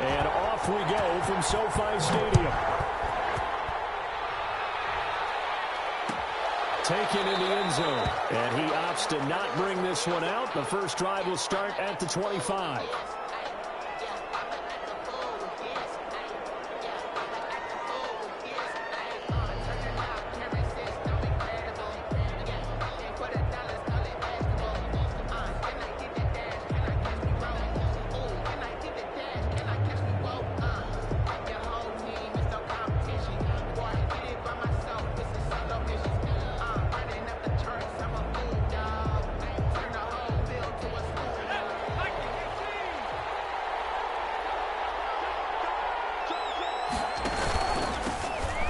And off we go from SoFi Stadium. Taken in the end zone. And he opts to not bring this one out. The first drive will start at the 25.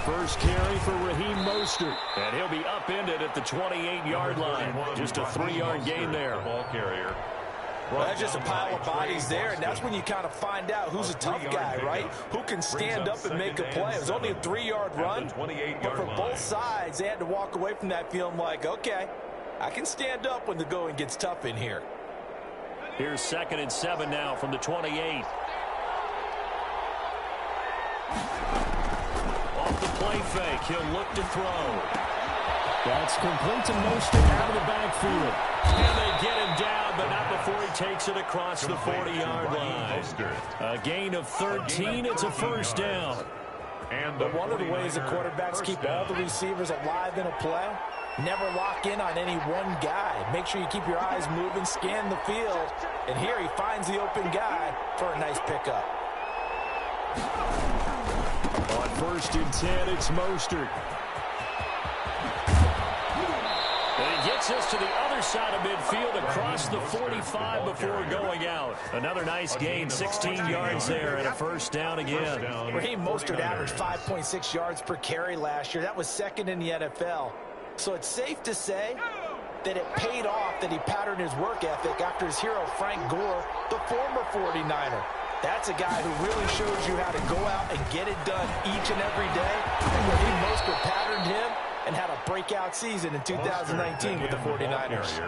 First carry for Raheem Mostert. And he'll be upended at the 28-yard line. Just a 3-yard gain there. Ball carrier. Well, that's just a pile of bodies there, and that's when you kind of find out who's a tough guy, right? Who can stand up and make a play. It was only a 3-yard run, but for both sides, they had to walk away from that feeling like, okay, I can stand up when the going gets tough in here. Here's 2nd and 7 now from the 28. Off the play fake, he'll look to throw. That's complete to Mostert out of the backfield. And they get him down, but not before he takes it across the 40-yard line. A gain of 13, it's a first down. But one of the ways the quarterbacks keep all the receivers alive in a play, never lock in on any one guy. Make sure you keep your eyes moving, scan the field. And here he finds the open guy for a nice pickup. On 1st and 10, it's Mostert. And he gets us to the other side of midfield across the 45 before going out. Another nice gain, 16 yards there, and a first down again. Raheem Mostert averaged 5.6 yards per carry last year. That was 2nd in the NFL. So it's safe to say that it paid off that he patterned his work ethic after his hero Frank Gore, the former 49er. That's a guy who really shows you how to go out and get it done each and every day. And Raheem Mostert patterned him and had a breakout season in 2019 with the 49ers.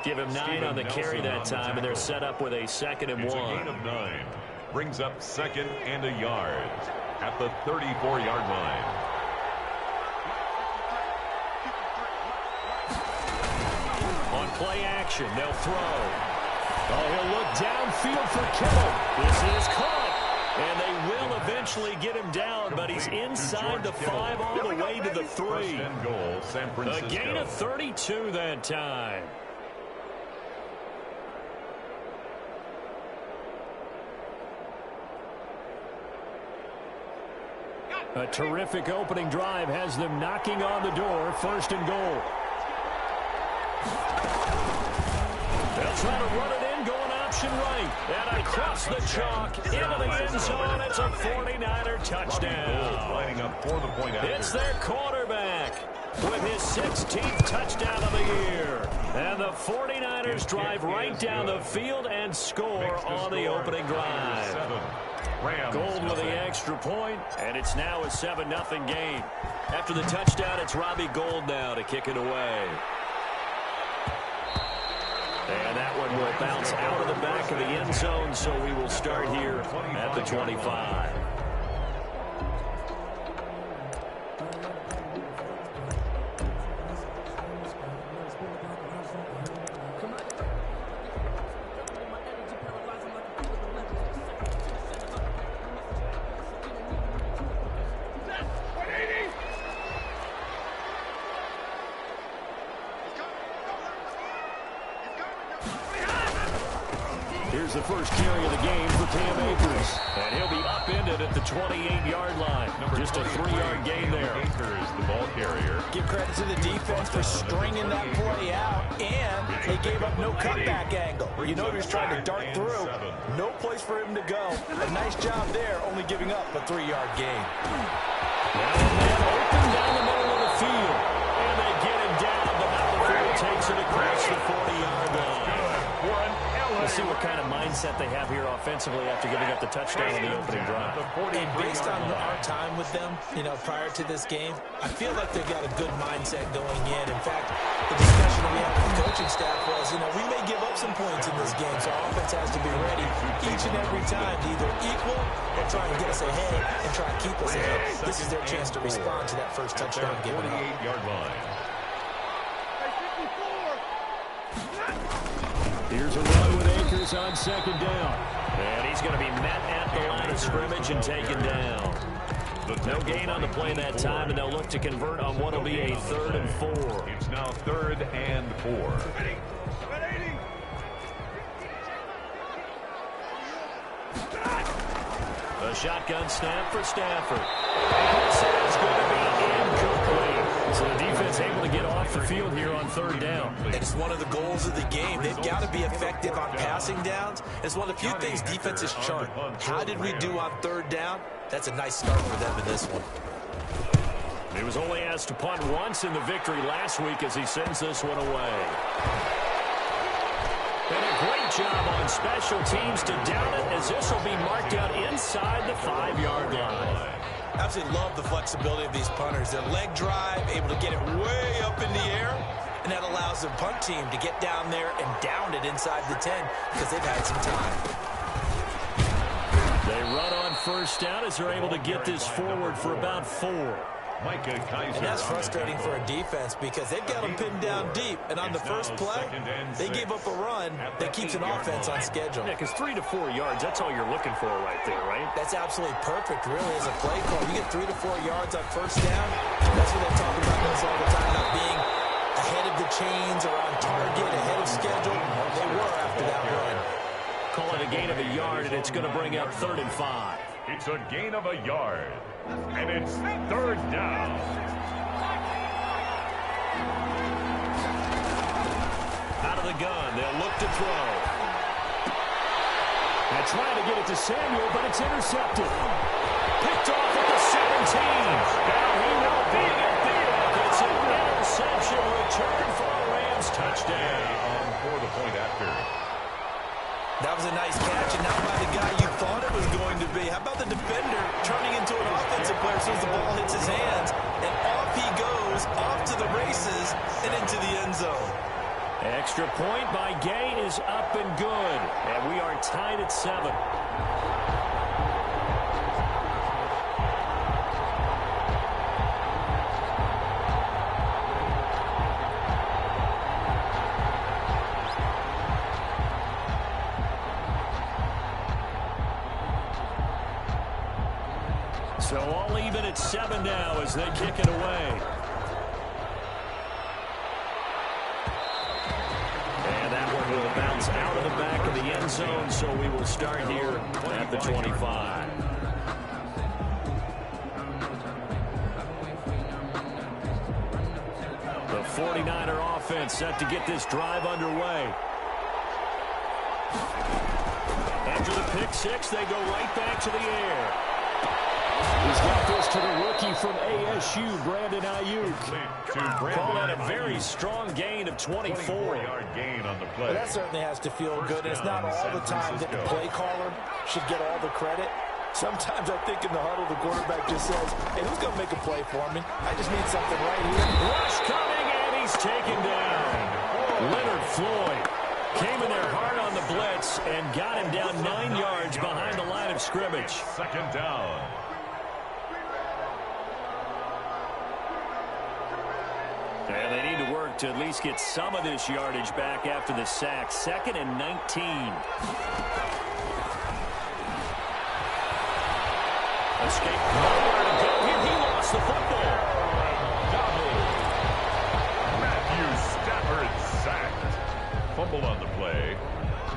Give him 9 on the carry that time, and they're set up with a 2nd and 1. It's a gain of 9. Brings up 2nd and a yard at the 34-yard line. On play action, they'll throw. Oh, he'll look downfield for Kittle. This is caught. And they will eventually get him down, but he's inside the 5 all the way to the 3. First and goal, San Francisco. A gain of 32 that time. A terrific opening drive has them knocking on the door. 1st and goal. They'll try to run it in, going option right. And across the chalk, into the end zone. It's a 49er touchdown. Lining up for the point after. It's their quarterback with his 16th touchdown of the year. And the 49ers drive right down the field and score on the opening drive. Gold with the extra point, and it's now a 7-0 game. After the touchdown, it's Robbie Gould now to kick it away. And that one will bounce out of the back of the end zone, so we will start here at the 25. Here's the first carry of the game for Cam Akers. And he'll be upended at the 28-yard line. Just a 3-yard gain there. Akers, the ball carrier. Give credit to the defense for stringing that play out, and they gave up no cutback angle. You know he was trying to dart through. No place for him to go. A nice job there, only giving up a 3-yard gain. Now a man open down the middle of the field. And they get him down, but not before he takes it across the 40-yard line. For an The see what kind of mindset they have here offensively after giving up the touchdown on the opening drive. And based on our time with them, prior to this game, I feel like they've got a good mindset going in. In fact, the discussion that we had with the coaching staff was, we may give up some points in this game, so our offense has to be ready each and every time to either equal or try and get us ahead and try and keep us ahead. This is their chance to respond to that first touchdown given up. 48-yard line. Here's a run with Akers on second down. And he's going to be met at the line of scrimmage and taken down. No gain on the play that time, and they'll look to convert on what will be a 3rd and 4. It's now 3rd and 4. A shotgun snap for Stafford. This is going to be incomplete. So the defense able to get off the field here on 3rd down. It's one of the goals of the game. They've got to be effective on passing downs. It's one of the few things defenses chart. How did we do on 3rd down? That's a nice start for them in this one. He was only asked to punt once in the victory last week as he sends this one away. And a great job on special teams to down it, as this will be marked out inside the 5-yard line. Absolutely love the flexibility of these punters. Their leg drive, able to get it way up in the air, and that allows the punt team to get down there and down it inside the 10 because they've had some time. They run on 1st down as they're able to get this forward for about 4. And that's frustrating for a defense because they've got them pinned down deep. And on the first play, they gave up a run that keeps an offense on schedule. Yeah, because 3 to 4 yards, that's all you're looking for right there, right? That's absolutely perfect, really, as a play call. You get 3 to 4 yards on 1st down. That's what they talk about this all the time, about being ahead of the chains or on target, ahead of schedule. They were after that run. Call it a gain of a yard, and it's going to bring up 3rd and 5. It's a gain of a yard, and it's 3rd down. Out of the gun, they'll look to throw. And trying to get it to Samuel, but it's intercepted. Picked off at the 17. Now he will be at the end. It's an interception return for a Rams touchdown. For the point after. That was a nice catch, and not by the guy you thought it was going to be. How about the defender turning into an offensive player as soon as the ball hits his hands, and off he goes, off to the races, and into the end zone. Extra point by Gay is up and good, and we are tied at 7. So all even at 7 now as they kick it away. And that one will bounce out of the back of the end zone, so we will start here at the 25. The 49er offense set to get this drive underway. After the pick six, they go right back to the air. He's got this to the rookie from ASU, Brandon Ayuk. Call that a very strong gain of 24. Gain on the play. Well, that certainly has to feel good. It's not all the time that the play caller should get all the credit. Sometimes I think in the huddle, the quarterback just says, hey, who's going to make a play for me? I just need something right here. Rush coming, and he's taken down. Leonard Floyd came in there hard on the blitz and got him down 9 yards behind the line of scrimmage. 2nd down. And they need to work to at least get some of this yardage back after the sack. 2nd and 19. Escape. Nowhere to go here. He lost the football. Matthew Stafford sacked. Fumble on the play.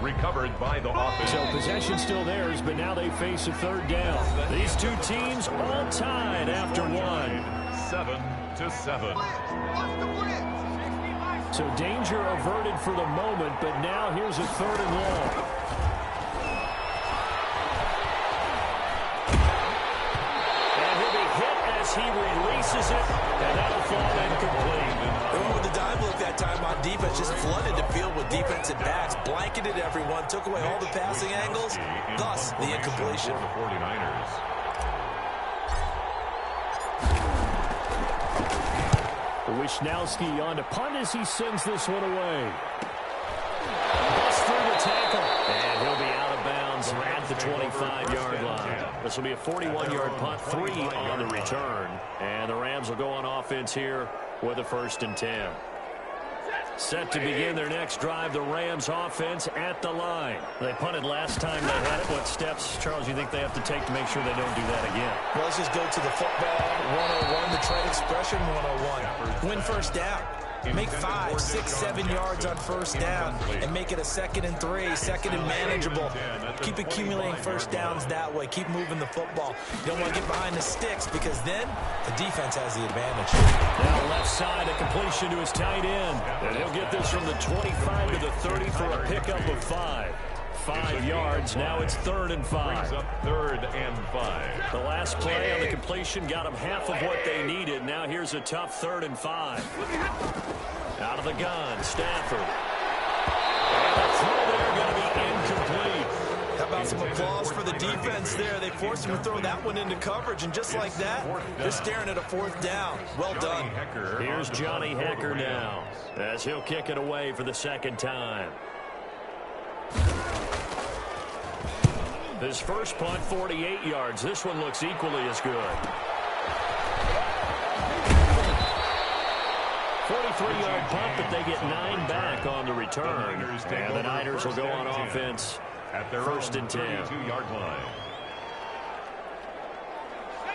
Recovered by the offense. So possession still theirs, but now they face a 3rd down. These two teams all tied after one. 7-7. So danger averted for the moment, but now here's a 3rd and long. And he'll be hit as he releases it, and that'll fall incomplete. With the dive look, that that time on defense, just flooded the field with defensive backs, blanketed everyone, took away all the passing angles, thus the incompletion. The 49ers. Wishnowski on to punt as he sends this one away. Busts through the tackle, and he'll be out of bounds at the 25-yard line. This will be a 41-yard punt, 3 on the return. And the Rams will go on offense here with a 1st and 10. Set to begin their next drive, the Rams offense at the line. They punted last time they had it. What steps, Charles, you think they have to take to make sure they don't do that again? Well, let's just go to the football 101, the trade expression 101. Win first down. Make 5, 6, 7 yards on first down and make it a 2nd and 3, 2nd and manageable. Keep accumulating first downs that way. Keep moving the football. You don't want to get behind the sticks because then the defense has the advantage. Now left side, a completion to his tight end. And he'll get this from the 25 to the 30 for a pickup of 5. 5 yards. Now it's 3rd and 5. Brings up 3rd and 5. The last play on the completion got them half of what they needed. Now here's a tough 3rd and 5. Out of the gun, Stafford. And the throw there going to be incomplete. How about some applause for the defense there? They forced him to throw that one into coverage, and just like that, they're staring at a 4th down. Well done. Here's Johnny Hecker now as he'll kick it away for the 2nd time. His first punt, 48 yards. This one looks equally as good. 43-yard punt, but they get 9 back on the return. And the Niners will go on offense at their 1st and 10. 32-yard line.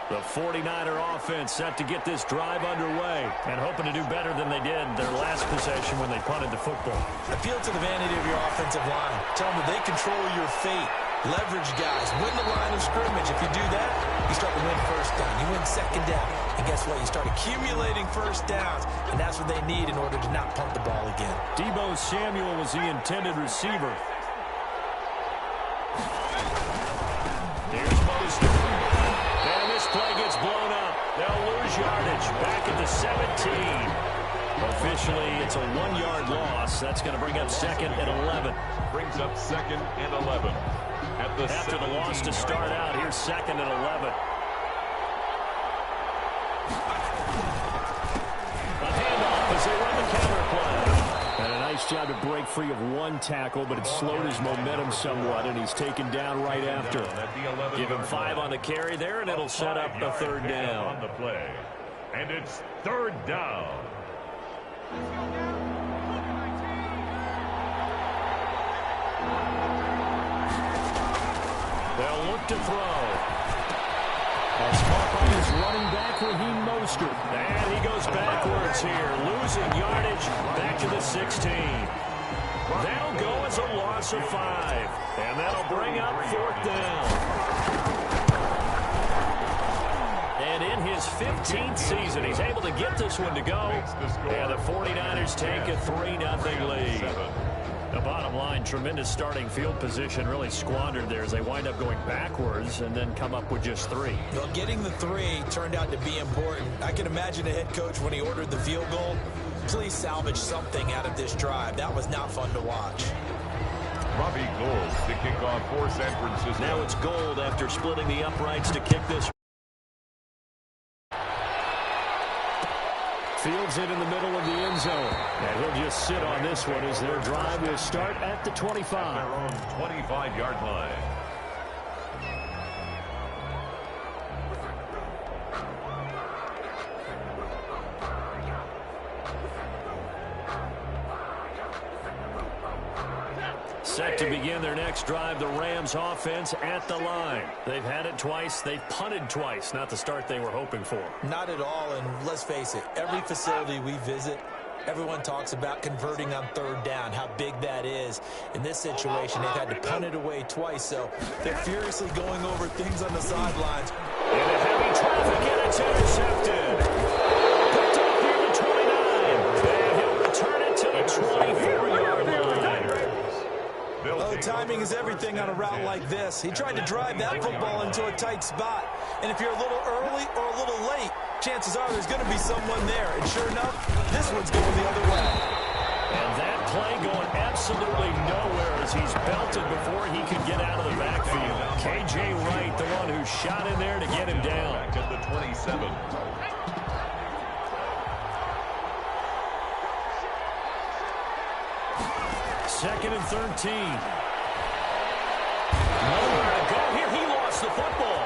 The 49er offense set to get this drive underway and hoping to do better than they did their last possession when they punted the football. Appeal to the vanity of your offensive line. Tell them that they control your fate. Leverage guys. Win the line of scrimmage. If you do that, you start to win first down. You win 2nd down. And guess what? You start accumulating first downs. And that's what they need in order to not punt the ball again. Deebo Samuel was the intended receiver. Here's Mostert. And this play gets blown up. They'll lose yardage. Back at the 17. Officially, it's a 1-yard loss. That's going to bring up 2nd and 11. Brings up 2nd and 11. After the loss to start out, here's 2nd and 11. A handoff as they run the counter play. And a nice job to break free of 1 tackle, but it slowed his momentum somewhat, and he's taken down right after. Give him 5 on the carry there, and it'll set up the 3rd down. On the play. And it's 3rd down. They'll look to throw. As caught is running back Raheem Mostert. And he goes backwards here, losing yardage back to the 16. They'll go as a loss of 5. And that'll bring up 4th down. And in his 15th season, he's able to get this one to go. And the 49ers take a 3-0 lead. The bottom line, tremendous starting field position, really squandered there as they wind up going backwards and then come up with just 3. Well, getting the 3 turned out to be important. I can imagine a head coach when he ordered the field goal. Please salvage something out of this drive. That was not fun to watch. Robbie Gould to kick off for San Francisco. Now it's Gould after splitting the uprights to kick this. Fields it in the middle of the end zone. And he'll just sit on this one as their drive will start at the 25. At their own 25-yard line. Set to begin their next drive, the Rams offense at the line. They've had it twice. They've punted twice. Not the start they were hoping for. Not at all, and let's face it, every facility we visit, everyone talks about converting on 3rd down, how big that is. In this situation, they've had to punt it away twice, so they're furiously going over things on the sidelines. And a heavy traffic, and it's intercepted. Picked up near the 29. And he'll return it to the 24-yard line. Oh, timing is everything on a route like this. He tried to drive that football into a tight spot. And if you're a little early or a little late, chances are there's going to be someone there. And sure enough, this one's going the other way. absolutely nowhere as he's belted before he could get out of the backfield. K.J. Wright, the one who shot in there to get him down. Back at the 27. Second and 13. Nowhere to go here. He lost the football.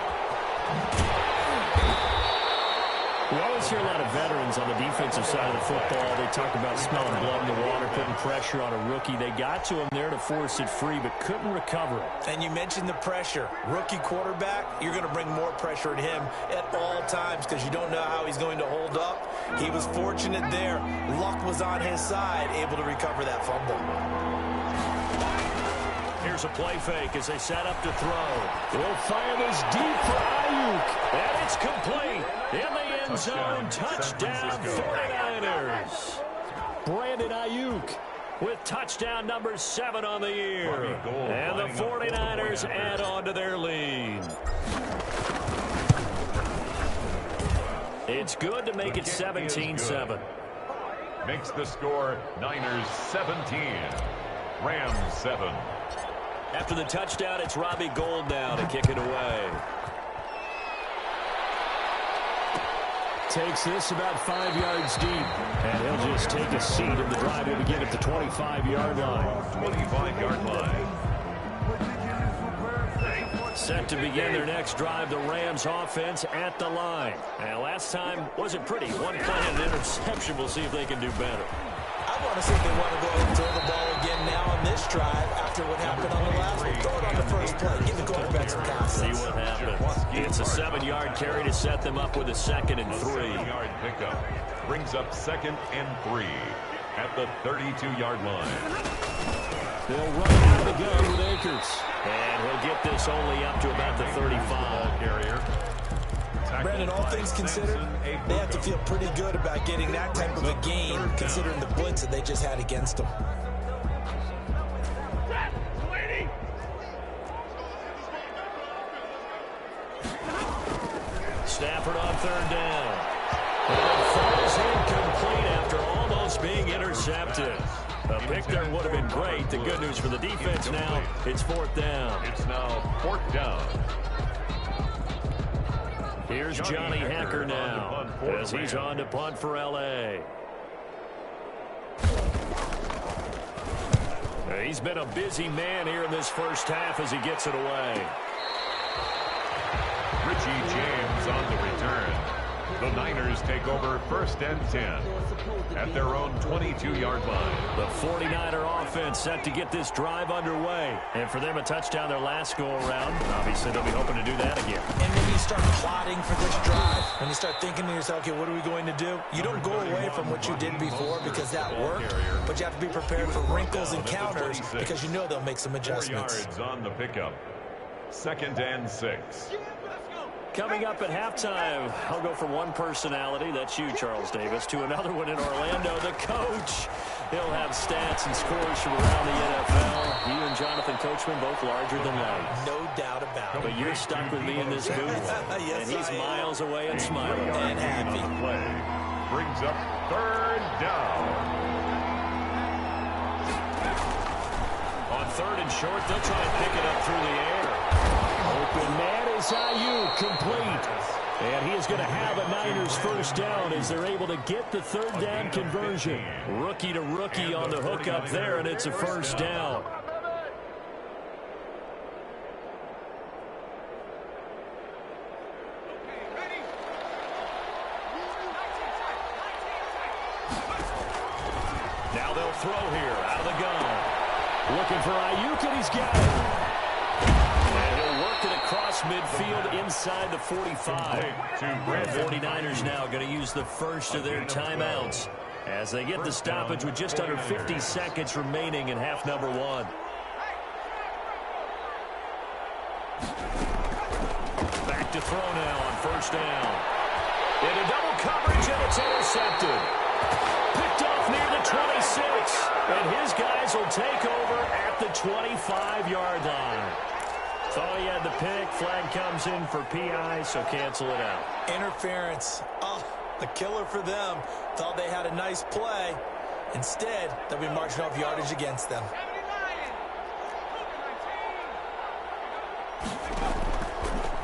We always hear a lot of veterans on the defensive side of the football. They talk about smelling blood in the water, putting pressure on a rookie. They got to him there to force it free, but couldn't recover it. And you mentioned the pressure. Rookie quarterback, you're going to bring more pressure at him at all times because you don't know how he's going to hold up. He was fortunate there. Luck was on his side, able to recover that fumble. Here's a play fake as they set up to throw. Will fire this deep for Ayuk. And it's complete. In the end zone, touchdown 49ers. Brandon Ayuk with touchdown number 7 on the year. And the 49ers add on to their lead. It's good to make it 17-7. Makes the score Niners 17, Rams 7. After the touchdown, it's Robbie Gould now to kick it away. Takes this about 5 yards deep. And he'll just take a seat in the drive. Will begin at the 25-yard line. 25-yard line. Set to begin their next drive, the Rams offense at the line. And last time wasn't pretty. One play and an interception. We'll see if they can do better. I want to see if they want to go ahead and throw the ball again now on this drive after what happened on the last one. Throw it on the first play. Give the quarterback some confidence. See what happens. It's a 7-yard carry to set them up with a 2nd and 3. 7-yard pickup brings up 2nd and 3 at the 32-yard line. They'll run out of the gun with Akers. And he'll get this only up to about the 35. Carrier. Brandon, all things considered, they have to feel pretty good about getting that type of a game considering the blitz that they just had against them. Stafford on 3rd down. And it falls incomplete after almost being intercepted. A pick there would have been great. The good news for the defense now, it's 4th down. It's now 4th down. Here's Johnny Hekker now as he's on to punt for L.A. He's been a busy man here in this first half as he gets it away. Richie James on the return. The Niners take over 1st and 10 at their own 22-yard line. The 49er offense set to get this drive underway. And for them, a touchdown their last go-around. Obviously, they'll be hoping to do that again. And when you start plotting for this drive, when you start thinking to yourself, okay, what are we going to do? You don't go away from what you did before because that worked, but you have to be prepared for wrinkles and counters because you know they'll make some adjustments. 4 yards on the pickup. 2nd and 6. Coming up at halftime, I'll go from one personality, that's you, Charles Davis, to another one in Orlando, the coach. He'll have stats and scores from around the NFL. You and Jonathan Coachman both larger than life. No doubt about it. But you're stuck with me in this booth. Yes, and he's miles away and smiling. And happy. Play brings up 3rd down. On 3rd and short, they'll try and pick it up through the air. Open man is Ayuk, complete. And he is going to have a Niners 1st down as they're able to get the 3rd down conversion. Rookie to rookie on the hook up there, and it's a 1st down. Now they'll throw here out of the gun. Looking for Ayuk, and he's got it. And he'll work it across midfield inside the 45. The 49ers now going to use the first of their timeouts as they get the stoppage with just under 50 seconds remaining in half number 1. Back to throw now on 1st down. Into double coverage, and it's intercepted. Picked off near the 26. And his guys will take over at the 25-yard line. Thought he had the pick. Flag comes in for PI, so cancel it out. Interference. Oh, a killer for them. Thought they had a nice play. Instead, they'll be marching off yardage against them.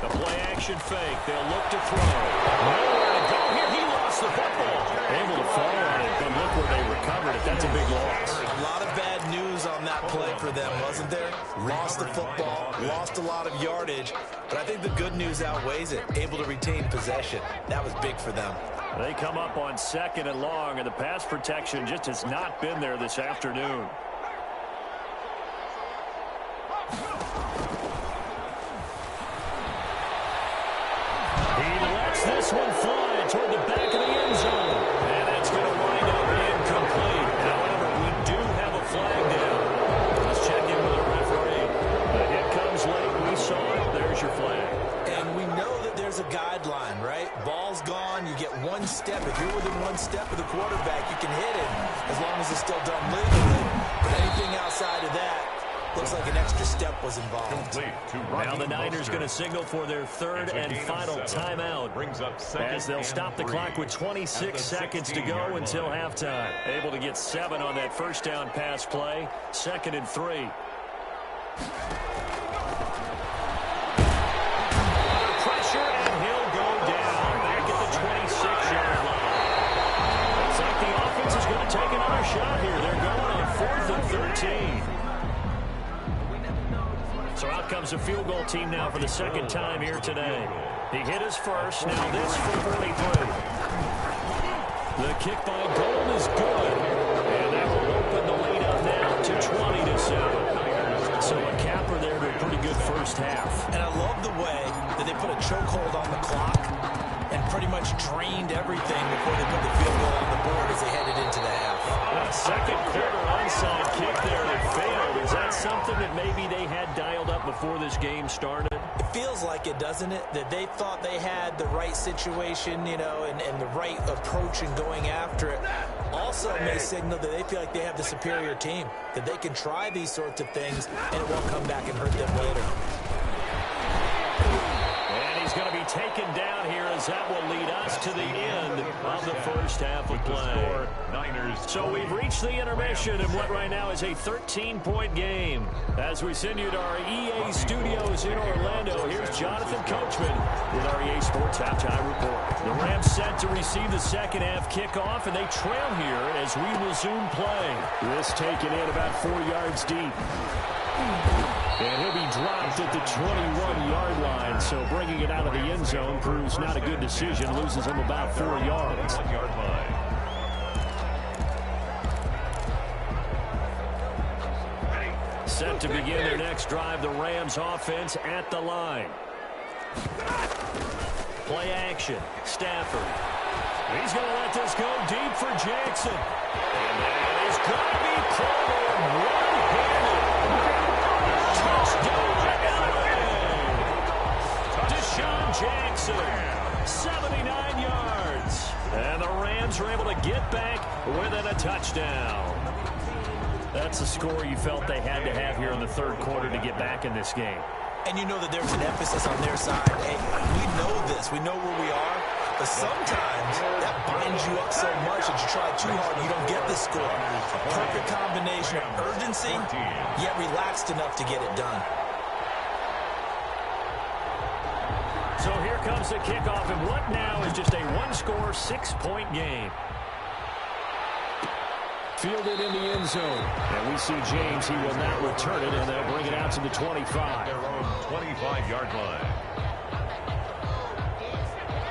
The play action fake. They'll look to throw. Nowhere to go here. He lost the football. Able to fall on it, but look where they recovered it. That's a big loss. A lot of bad news on that play for them, wasn't there? Lost the football, lost a lot of yardage, but I think the good news outweighs it. Able to retain possession. That was big for them. They come up on 2nd and long, and the pass protection just has not been there this afternoon. This one flying toward the back of the end zone. And that's going to wind up incomplete. However, we do have a flag down. Let's check in with the referee. The hit comes late. We saw it. There's your flag. And we know that there's a guideline, right? Ball's gone. You get one step. If you're within one step of the quarterback, you can hit it as long as it's still done legally. But anything outside of that, looks like an extra step was involved. Now the Niners going to signal for their 3rd and final timeout as they'll stop the clock with 26 seconds to go until halftime. Able to get 7 on that first down pass play. 2nd and 3. Under pressure, and he'll go down back at the 26-yard line. Looks like the offense is going to take another shot here. They're going on 4th and 13. So out comes the field goal team now for the 2nd time here today. He hit his first. Now this for 43. The kick by Gold is good. And that will open the lead up now to 20-7. So a capper there to a pretty good first half. And I love the way that they put a chokehold on the clock and pretty much drained everything before they put the field goal on the board as they headed into the half. Second quarter onside kick there that failed. Is that something that maybe they had dialed up before this game started? It feels like it, doesn't it? That they thought they had the right situation, you know, and the right approach in going after it. Also may signal that they feel like they have the superior team, that they can try these sorts of things and it won't come back and hurt them later. And he's going to be taken down here as that will lead us to the end of the first half of play. So we've reached the intermission in what right now is a 13-point game. As we send you to our EA studios in Orlando, here's Jonathan Coachman with our EA Sports Halftime Report. The Rams set to receive the second half kickoff, and they trail here as we resume play. This taken in about 4 yards deep. And he'll be dropped at the 21-yard line, so bringing it out of the end zone proves not a good decision. Loses him about 4 yards. Set to begin their next drive, the Rams offense at the line. Play action, Stafford. He's going to let this go deep for Jackson. And he's going to be caught one-handed. Touchdown, LA! Deshaun Jackson, 79 yards. And the Rams are able to get back within a touchdown. That's a score you felt they had to have here in the third quarter to get back in this game. And you know that there's an emphasis on their side. Hey, we know this. We know where we are. But sometimes that binds you up so much that you try too hard and you don't get the score. A perfect combination of urgency, yet relaxed enough to get it done. So here comes the kickoff, and what now is just a one-score, 6-point game. Fielded in the end zone. And we see James. He will not return it, and they'll bring it out to the 25. Their own 25-yard line.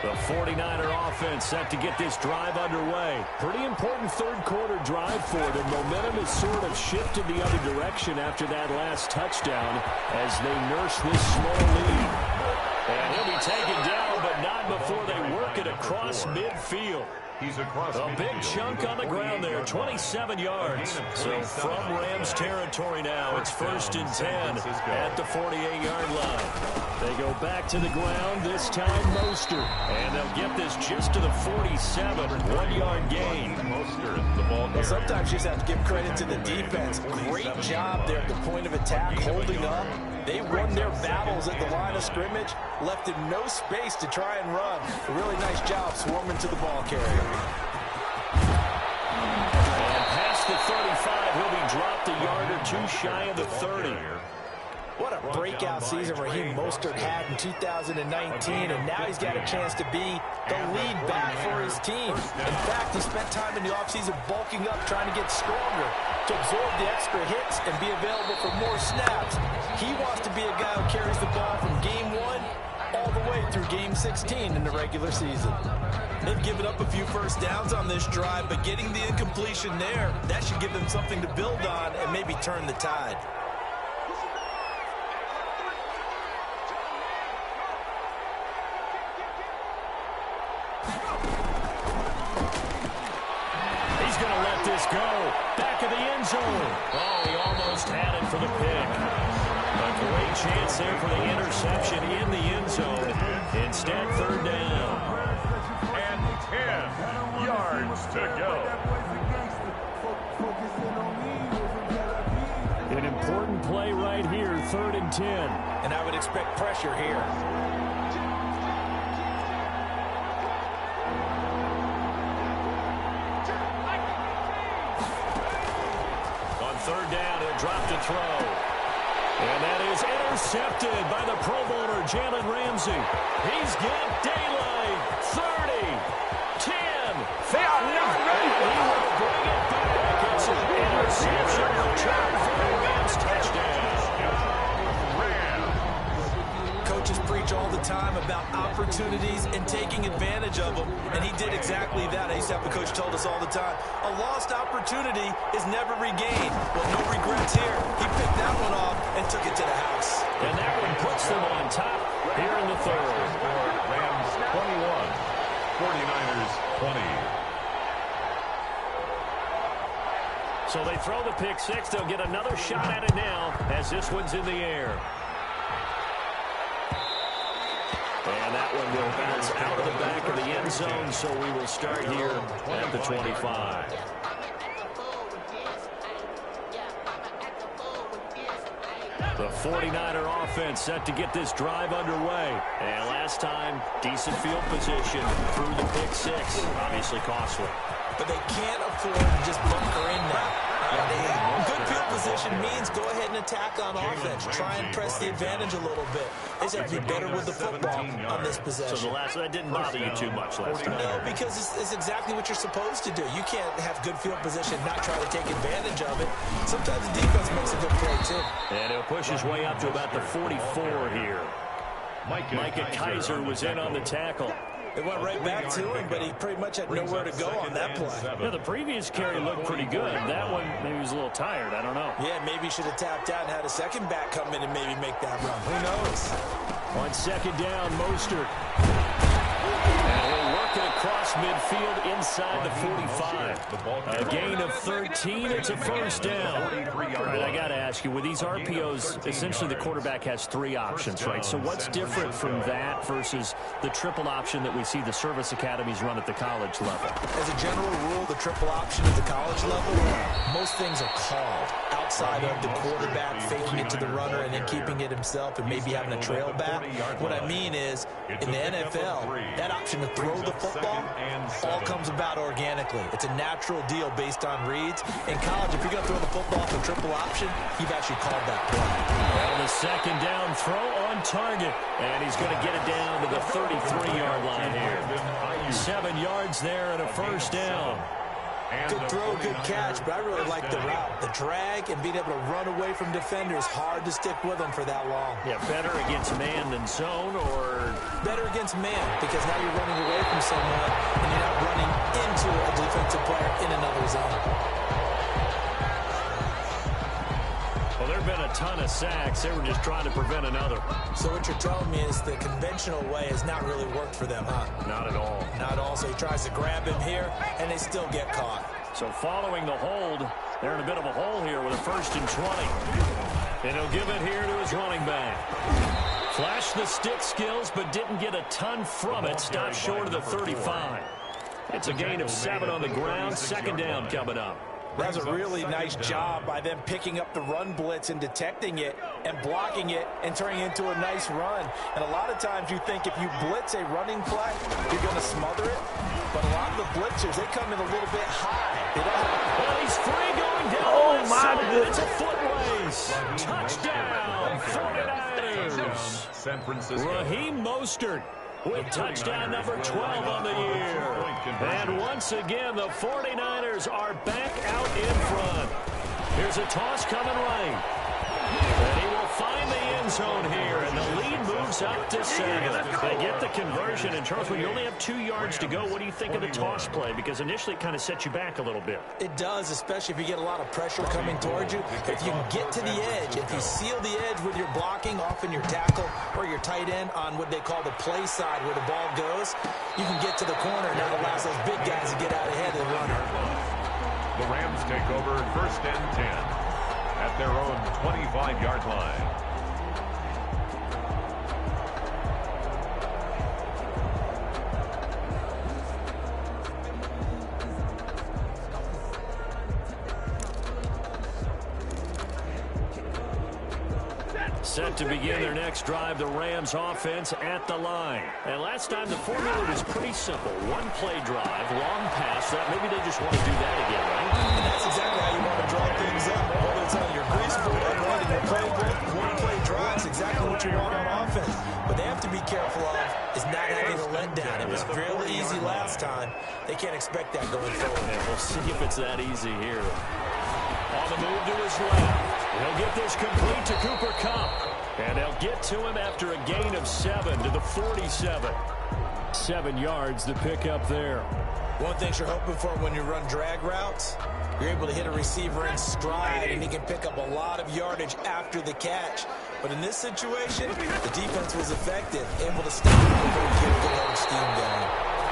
The 49er offense set to get this drive underway. Pretty important third-quarter drive for them. Momentum has sort of shifted the other direction after that last touchdown as they nurse this small lead. And he'll be taken down, but not before they work it across midfield. He's across a big chunk on the ground there, 27 yards. So from Rams territory now, it's 1st and 10 at the 48-yard line. They go back to the ground, this time Mostert. And they'll get this just to the 47, 1-yard gain. Mostert, the ball. Well, sometimes you just have to give credit to the defense. Great job there at the point of attack, holding up. They won their battles at the line of scrimmage, left him no space to try and run. A really nice job swarming to the ball carrier. And just a yard or two shy of the 30. What a breakout season Raheem Mostert had in 2019, and now he's got a chance to be the lead back for his team. In fact, he spent time in the offseason bulking up, trying to get stronger, to absorb the extra hits and be available for more snaps. He wants to be a guy who carries the ball from game 1 all the way through game 16 in the regular season. They've given up a few first downs on this drive, but getting the incompletion there, that should give them something to build on and maybe turn the tide. He's going to let this go. Back of the end zone. Oh, he almost had it for the pick. A great chance there for the interception in the end zone. Instead, third down. And 10 yards to go. An important play right here, 3rd and 10. And I would expect pressure here. On 3rd down, he'll drop to throw. And that is intercepted by the Pro Bowler, Jalen Ramsey. He's got daylight. 30, 10. They are not ready. He will bring it back. It's an interception return for the Rams touchdown. Coaches preach all the time about opportunities and taking advantage of them, and he did exactly that. I used to have a coach told us all the time, a lost opportunity is never regained. Well, no regrets here. He picked that one off and took it to the house. And that one puts them on top here in the 3rd. Rams 21, 49ers 20. So they throw the pick six. They'll get another shot at it now as this one's in the air. And that one will bounce out of the back of the end zone, so we will start here at the 25. The 49er offense set to get this drive underway. And last time, decent field position through the pick six. Obviously costly. But they can't afford to just bunker in now. Good field position means go ahead and attack on offense. Try and press the advantage a little bit. They just have to be better with the football on this possession. So that didn't bother you too much last time? No, because it's exactly what you're supposed to do. You can't have good field position and not try to take advantage of it. Sometimes the defense makes a good play, too. And he'll push his way up to about the 44 here. Micah Kiser was in on the tackle. It went right back to him, but he pretty much had nowhere to go on that play. Yeah, the previous carry looked pretty good. That one, maybe he was a little tired. I don't know. Yeah, maybe he should have tapped out and had a second back come in and maybe make that run. Who knows? On 2nd down, Mostert. And he'll work it across midfield inside the 45. A gain of 13. It's a first down. All right, I got to ask you, with these RPOs, essentially the quarterback has 3 options, right? So what's different from that versus the triple option that we see the service academies run at the college level? As a general rule, the triple option at the college level, most things are called outside of the quarterback faking it to the runner and then keeping it himself and maybe having a trail back. What I mean is, in the NFL, that option to throw the football all comes about organically. It's a natural deal based on reads. In college, if you're going to throw the football for triple option, you've actually called that play. Well, the 2nd down throw on target. And he's going to get it down to the 33-yard line here. 7 yards there and a first down. Good throw, good catch, but I really like the route. The drag and being able to run away from defenders, hard to stick with them for that long. Yeah, better against man than zone, or? Better against man, because now you're running away from someone and you're not running into a defensive player in another zone. Well, there have been a ton of sacks. They were just trying to prevent another. So what you're telling me is the conventional way has not really worked for them, huh? Not at all. Not at all. So he tries to grab him here, and they still get caught. So following the hold, they're in a bit of a hole here with a 1st and 20. And he'll give it here to his running back. Flashed the stick skills, but didn't get a ton from it. Stopped short of the 35. It's a gain of 7 on the ground. 2nd down coming up. That's a really nice job by them picking up the run blitz and detecting it and blocking it and turning it into a nice run. And a lot of times you think if you blitz a running play, you're going to smother it. But a lot of the blitzers, they come in a little bit high. They don't have... Well, he's free going down. Oh, my goodness. It's a foot race. Touchdown, 49ers. San Francisco. Raheem Mostert with touchdown number 12 on the year. And once again, the 49ers are back out in front. Here's a toss coming right. And he will find the end zone here, and the lead moves up to 7. They get the conversion. And, Charles, when you only have 2 yards to go, what do you think of the toss play? Because initially it kind of sets you back a little bit. It does, especially if you get a lot of pressure coming towards you. If you can get to the edge, if you seal the edge with your blocking, often your tackle or your tight end on what they call the play side where the ball goes, you can get to the corner, and that allows those big guys to get out ahead of the runner. The Rams take over 1st and 10 at their own 25-yard line. Set to begin their next drive, the Rams offense at the line. And last time the formula was pretty simple. One play drive, long pass. That maybe they just want to do that again, right? And that's exactly how you want to draw things up. Whether it's on your grease board or running your playbook, one play drive is exactly what you want on offense. What they have to be careful of is not having a letdown. It was fairly easy last time. They can't expect that going forward. And we'll see if it's that easy here. On the move to his left. He'll get this complete to Cooper Kupp. And they'll get to him after a gain of 7 to the 47. 7 yards to pick up there. One thing you're hoping for when you run drag routes, you're able to hit a receiver in stride, and he can pick up a lot of yardage after the catch. But in this situation, the defense was effective, able to stop him before he could get a good scheme going.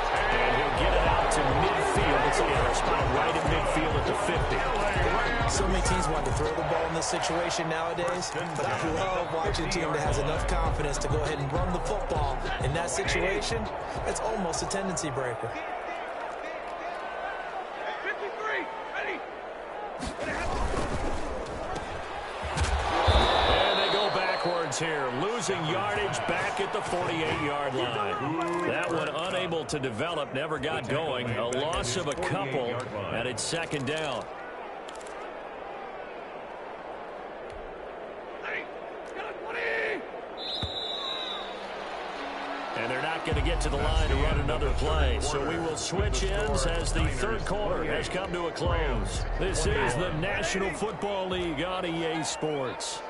And he'll get it out to midfield. Let's see, they're spotted right in midfield at the 50. So many teams want to throw the ball in this situation nowadays, but I love watching a team that has enough confidence to go ahead and run the football. In that situation, it's almost a tendency breaker. And they go backwards here, losing yardage back at the 48-yard line. That one unable to develop, never got going. A loss of a couple, and it's 2nd down. And they're not going to get to the line to run another play. So we will switch ends as the 3rd quarter has come to a close. This is the National Football League on EA Sports.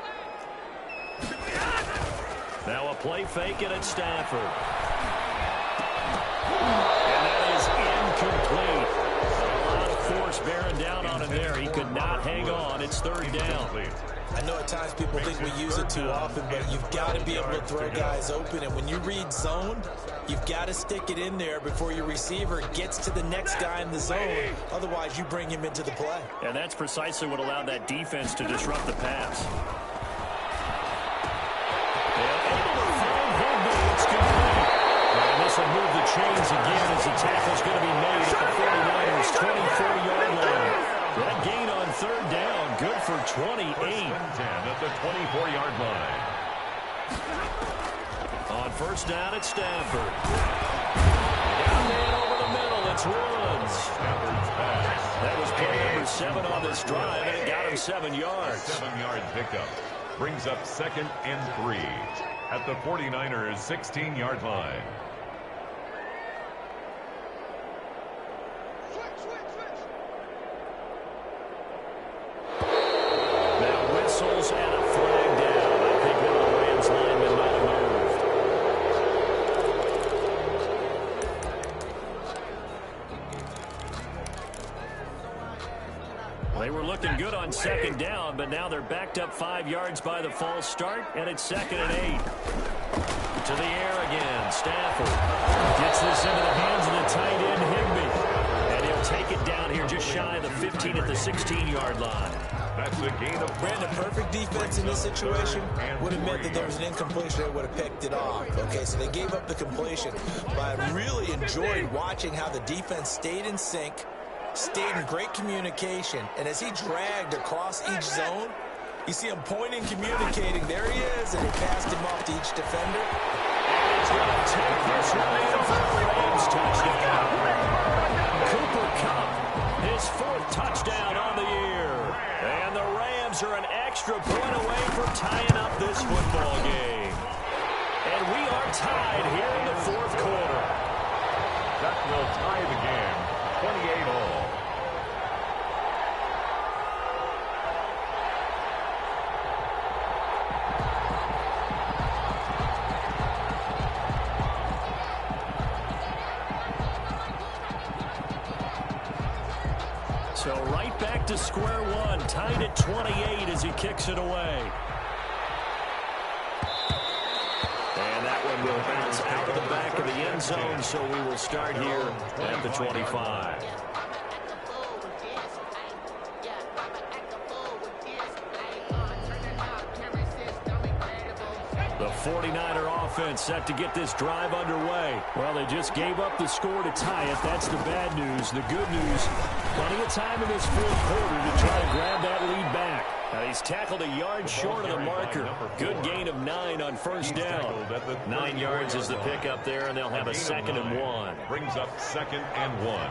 Now a play fake it at Stafford. And that is incomplete. A lot of force bearing down on him there. He could not hang on. It's 3rd down. I know at times people think we use it too often, but you've got to be able to throw guys open. And when you read zone, you've got to stick it in there before your receiver gets to the next guy in the zone. Otherwise, you bring him into the play. And that's precisely what allowed that defense to disrupt the pass. And able to find Higbee. It's complete. And this will move the chains again as the tackle's going to be made at the 49ers' 24-yard line. That gain on 3rd down, good for 28. 1st and 10 at the 24-yard line. On 1st down at Stafford. Down man over the middle, it's Woods. Stafford's pass. That was play number 7 on this drive, and it got him 7 yards. 7-yard pickup brings up 2nd and 3 at the 49ers' 16-yard line. Whistles and a flag down. I think one of the Rams linemen might have moved. They were looking good on 2nd down, but now they're backed up 5 yards by the false start, and it's 2nd and 8. To the air again. Stafford gets this into the hands of the tight end, Higbee. And he'll take it down here just shy of the 15 at the 16-yard line. That's a gain of Brandon, perfect defense in this situation would have meant that there was an incompletion. They would have picked it off. Okay, so they gave up the completion. But I really enjoyed watching how the defense stayed in sync, stayed in great communication. And as he dragged across each zone, you see him pointing, communicating. There he is, and he passed him off to each defender. And he's going to take this one in for a Rams touchdown. Cooper Kupp, his 4th touchdown on the year. And the Rams are an extra point away from tying up this football game. And we are tied here in the 4th quarter. That will tie the game, 28-all. So right back to square one, tied at 28 as he kicks it away. And that one will bounce out of the back of the end zone, so we will start here at the 25. The 49er offense set to get this drive underway. Well, they just gave up the score to tie it. That's the bad news. The good news, plenty of time in this 4th quarter to try to grab that lead back. Now, he's tackled a yard short of the marker. Good gain of 9 on first down. 9 yards is the pickup there, and they'll have a 2nd and 1. Brings up 2nd and 1.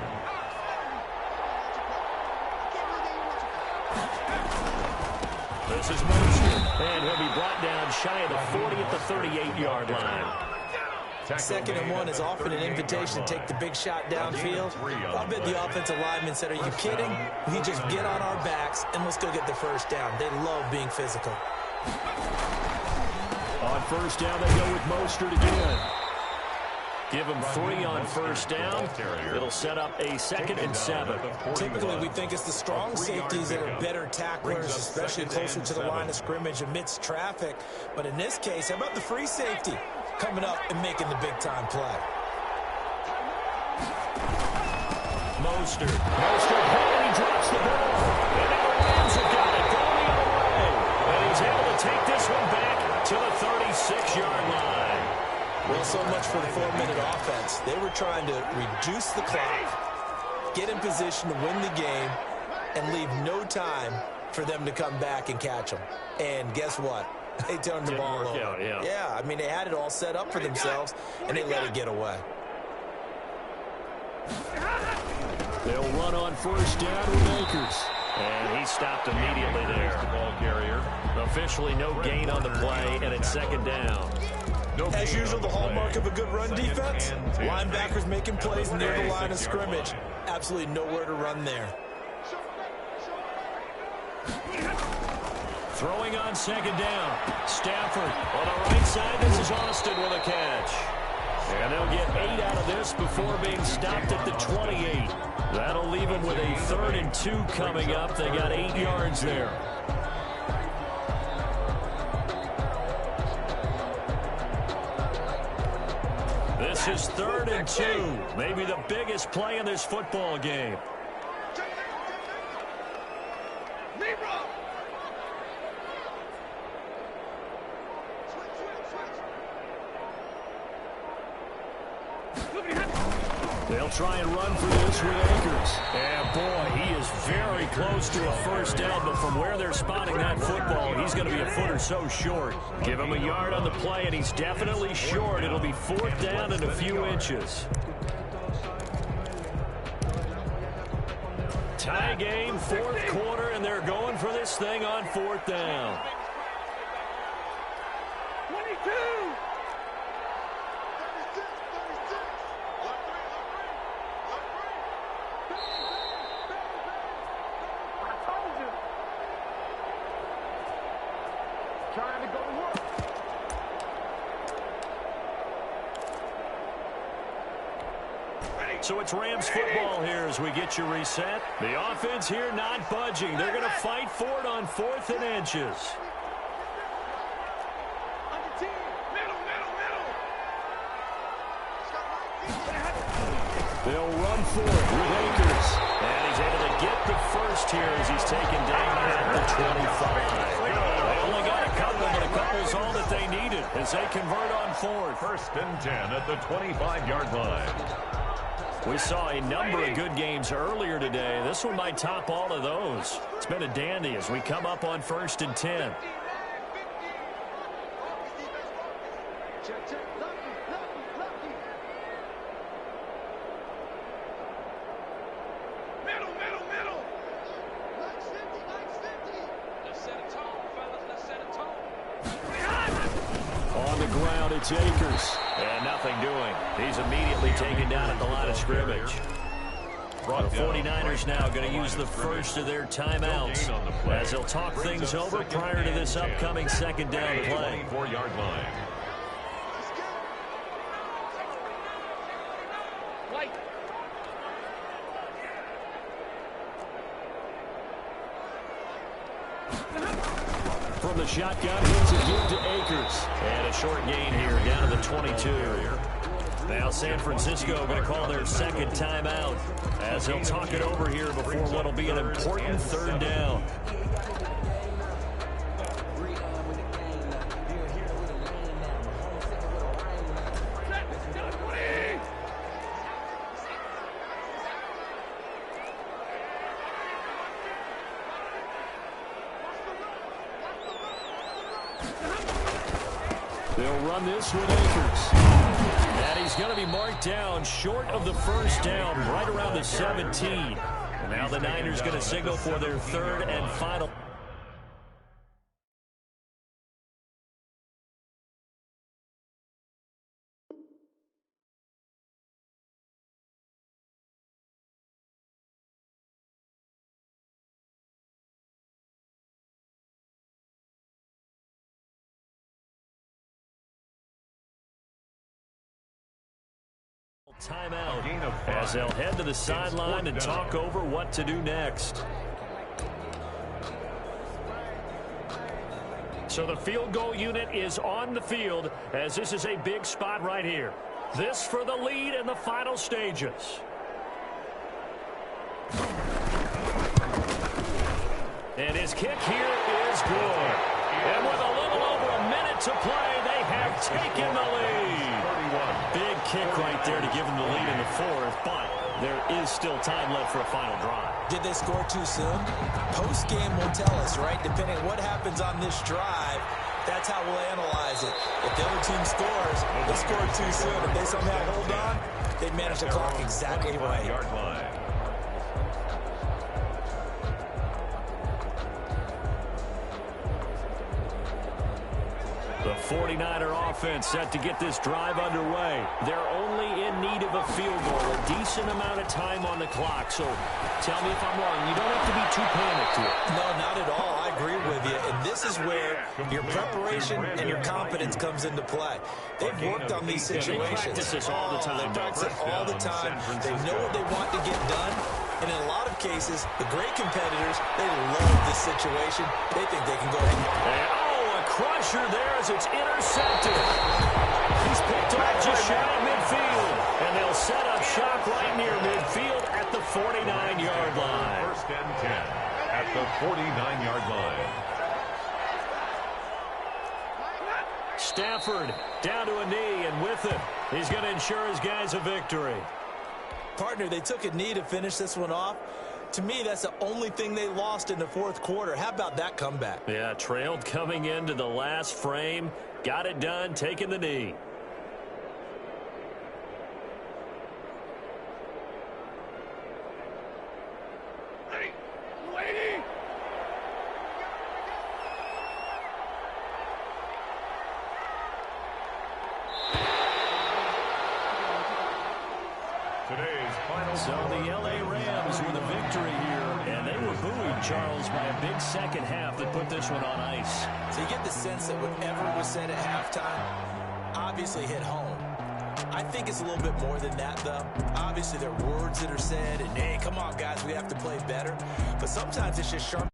This is Mostert, and he'll be brought down shy of the 40 at the 38-yard line. 2nd and 1 is often an invitation to take the big shot downfield. I bet the offensive lineman said, are you kidding? We just get on our backs and let's go get the first down. They love being physical. On first down, they go with Mostert again. Give him 3 on first down. It'll set up a 2nd and 7. Typically, we think it's the strong safeties that are better tacklers, especially closer to the line of scrimmage amidst traffic. But in this case, how about the free safety coming up and making the big-time play? Mostert, and he drops the ball. And now the Rams have got it going the other way. And he's able to take this one back to the 36-yard line. Well, so much for the 4-minute offense. They were trying to reduce the clock, get in position to win the game, and leave no time for them to come back and catch them. And guess what? They turned the ball over. Yeah, I mean, they had it all set up for themselves, and they let it get away. They'll run on first down with Akers. And he stopped immediately there. The ball carrier. Officially no gain on the play, and it's 2nd down. As usual, the hallmark of a good run defense, linebackers making plays near the line of scrimmage. Absolutely nowhere to run there. Throwing on 2nd down. Stafford on the right side. This is Austin with a catch. And they'll get 8 out of this before being stopped at the 28. That'll leave them with a 3rd and 2 coming up. They got 8 yards there. This is 3rd and 2. Maybe the biggest play in this football game. They'll try and run for this with Akers. And boy, he is very close to a first down, but from where they're spotting that football, he's going to be a foot or so short. Give him a yard on the play, and he's definitely short. It'll be 4th down and a few inches. Tie game, 4th quarter, and they're going for this thing on 4th down. 22! Trying to go to work. So it's Rams football here as we get you reset. The offense here not budging. They're going to fight for it on 4th and inches. They'll run for it with Akers. And he's able to get the first here as he's taken down at the 25. They only got a couple, but a couple's all that they needed as they convert on 4th. 1st and 10 at the 25-yard line. We saw a number of good games earlier today. This one might top all of those. It's been a dandy as we come up on 1st and 10. On the ground, it's Akers. And nothing doing. He's immediately taken down at the line of scrimmage. The 49ers now going to use the first of their timeouts as they'll talk things over prior to this upcoming second down play. 24-yard line. From the shotgun, here's a give to Akers. And a short gain here down to the 22. Now San Francisco going to call their second timeout as they'll talk it over here before what will be an important third down. They'll run this with Akers. And he's going to be marked down short of the first down, right around the 17. And now the Niners going to signal for their third and final. Timeout as they'll head to the sideline and talk over what to do next. So the field goal unit is on the field as this is a big spot right here. This for the lead in the final stages. And his kick here is good. And with a little over a minute to play, they have taken the lead. Big kick right there to give them the lead in the fourth, but there is still time left for a final drive. Did they score too soon? Post-game will tell us, right? Depending on what happens on this drive, that's how we'll analyze it. If the other team scores, they scored too soon. If they somehow hold on, they manage the clock exactly right. Yard line. The 49er offense set to get this drive underway. They're only in need of a field goal, a decent amount of time on the clock. So tell me if I'm wrong. You don't have to be too panicked here. No, not at all. I agree with you. And this is where your preparation and your confidence comes into play. They've worked on these situations. They practice this all the time. They practice it all the time. They know what they want to get done. And in a lot of cases, the great competitors, they love this situation. They think they can go ahead. Crusher there as it's intercepted. He's picked off just shy of midfield. And they'll set up shop right near midfield at the 49-yard line. 1st and 10 at the 49-yard line. Stafford down to a knee, and with it, he's going to ensure his guys a victory. Partner, they took a knee to finish this one off. To me, that's the only thing they lost in the fourth quarter. How about that comeback? Yeah, trailed coming into the last frame. Got it done, taking the knee. So the L.A. Rams with a victory here, and they were buoyed, Charles, by a big second half that put this one on ice. So you get the sense that whatever was said at halftime obviously hit home. I think it's a little bit more than that, though. Obviously, there are words that are said, and, hey, come on, guys, we have to play better. But sometimes it's just sharp.